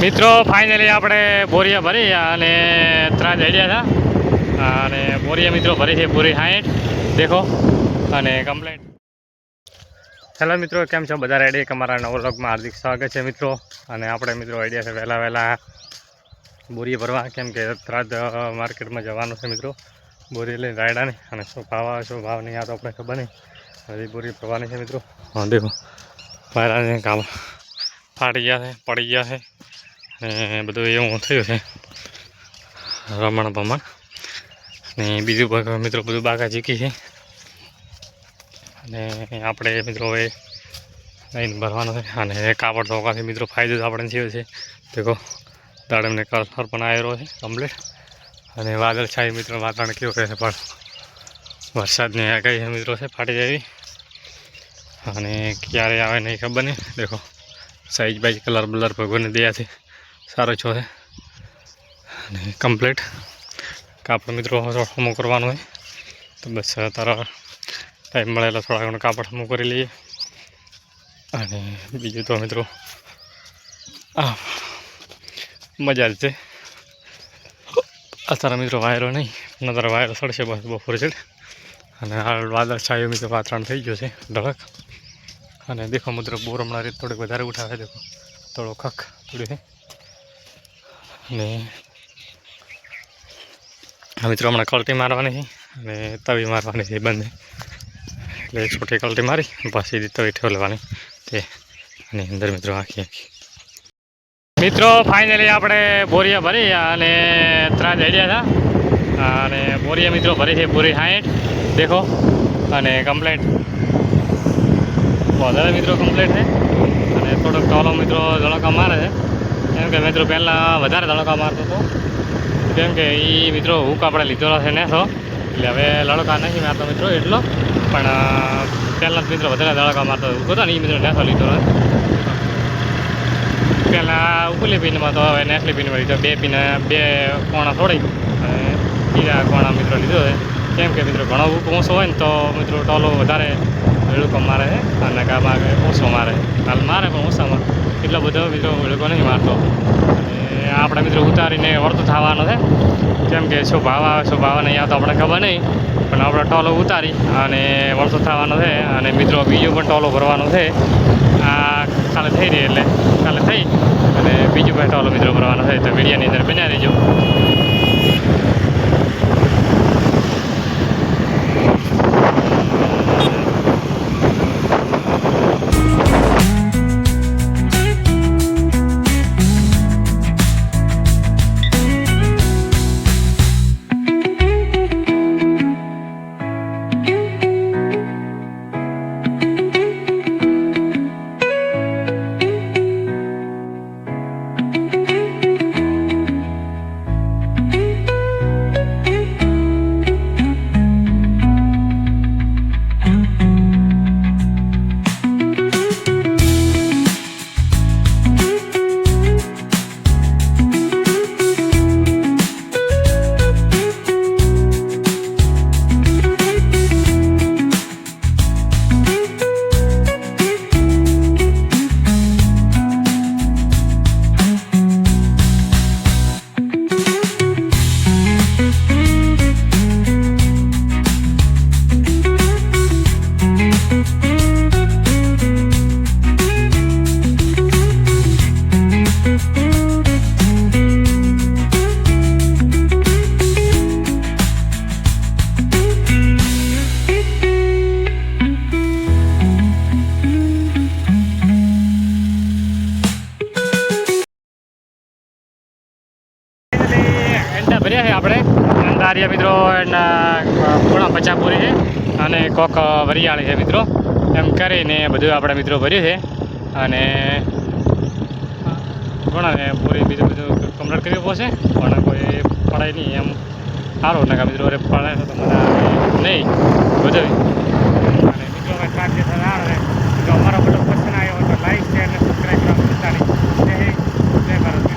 મિત્રો ફાઇનલી આપણે બોરિયા ભરી અને ત્રાજ હેડ્યા હતા અને બોરિયા મિત્રો ભરી છે પૂરી 60 દેખો અને કમ્પ્લીટ. હેલો મિત્રો, કેમ છો બધા? રેડી? અમારા નવો વ્લોગમાં હાર્દિક સ્વાગત છે મિત્રો. અને આપણે મિત્રો આઈડિયા છે વહેલા બોરી ભરવા, કેમ કે ત્રાજ માર્કેટમાં જવાનું છે મિત્રો. બોરી લઈને રાયડાની અને શું ભાવ નહીં આ તો આપણે ખબર નહીં. હજી બોરી ભરવાની છે મિત્રો. હા દેખો વાયરાને કામ ફાટી ગયા છે, પડી ગયા છે અને બધું એવું થયું છે રમણ ભમણ. ને બીજું મિત્રો બધું બાકા જીકી છે અને આપણે મિત્રો હવે લઈને ભરવાનું છે. અને કાપડ ધોકાથી મિત્રો ફાયદો તો આપણે થયો છે. દેખો દાડમને કલર પણ આવેલો છે કમ્પ્લીટ. અને વાદળ છાય મિત્રો, વાતાવરણ કેવું કહે છે પણ વરસાદની આગાહી છે મિત્રો છે ફાટી જાય અને ક્યારે આવે નહીં ખબર નહીં. દેખો સાઈઝ બાઈજ કલર બલર ભગવાનની દયાથી સારો છો છે અને કમ્પ્લીટ કાપડ મિત્રો હમું કરવાનું હોય તો બસ તારા ટાઈમ મળેલો થોડા ઘણો કાપડ હમું કરી લઈએ. અને બીજું તો મિત્રો મજા જ છે. અત્યારે મિત્રો વાયરો નહીં, નતર વાયરો સડશે બસ બપોરે ચડે. અને હાલ વાદળ છાયો મિત્રો વાતાવરણ થઈ ગયો છે ઢળક. અને દેખો મિત્રો બોર હમણાં રીત થોડીક વધારે ઉઠાવે. દેખો થોડો ખખ થોડી છે. અને મિત્રો હમણાં કલટી મારવાની છે અને તવી મારવાની છે બંને. એટલે છોટી કલટી મારી પાછી તવી ઠોલવાની તે અને અંદર મિત્રો આખી મિત્રો ફાઇનલી આપણે બોરિયા ભરી અને ત્રાજ હેડ્યા હતા અને બોરિયા મિત્રો ભરી છે પૂરી 60 દેખો અને કમ્પ્લીટ વધારે મિત્રો કમ્પ્લીટ છે. અને થોડોક ટોલો મિત્રો ધડકા મારે છે, કેમ કે મિત્રો પહેલાં વધારે ધડકા મારતો હતો, કેમ કે એ મિત્રો હુક આપણે લીધેલો છે નેસો, એટલે હવે લડકા નથી મારતો મિત્રો એટલો. પણ પહેલાં મિત્રો વધારે ધડકા મારતો હુક હતો ને એ મિત્રો નેસો લીધેલો છે. પહેલાં ઉપલી પીનમાં તો હવે નેસલી પીનમાં લીધો, બે કોણા છોડી અને બીજા કોણા મિત્રો લીધો છે. કેમ કે મિત્રો ઘણો ભૂખ ઓછો હોય ને તો મિત્રો ટોલો વધારે વેળુકો મારે છે અને ગામાં ઓછો મારે, હાલ મારે પણ ઓછામાં એટલો બધો મિત્રો વેળુકો નહીં મારતો. અને આપણે મિત્રો ઉતારીને વળતું થવાનો છે, કેમ કે શું ભાવ આવે શું ભાવ નહીં આવતો આપણે ખબર નહીં. પણ આપણે ટોલો ઉતારી અને વળતું થવાનો છે. અને મિત્રો બીજો પણ ટોલો ભરવાનો છે. આ કાલે થઈ રહી એટલે કાલે થઈ અને બીજું પણ ટોલો મિત્રો ભરવાનો છે. તો મીડિયાની અંદર બન્યા રહીજો. ભર્યા છે આપણે અંધારિયા મિત્રો એના પૂણા 50 પૂરી છે અને કોક વરિયાળી છે મિત્રો. એમ કરીને બધું આપણે મિત્રો ભર્યું છે. અને ઘણા પૂરી બીજું બધું કમ્પ્લીટ કર્યું પડશે પણ કોઈ પડાય નહીં એમ સારું ને મિત્રો પડે તો મને નહીં બધું. અને મિત્રો અમારો બધો પસંદ આવ્યો તો લાઈક શેર અને સબસ્ક્રાઈબ કરવાનું ભૂલતા નહીં.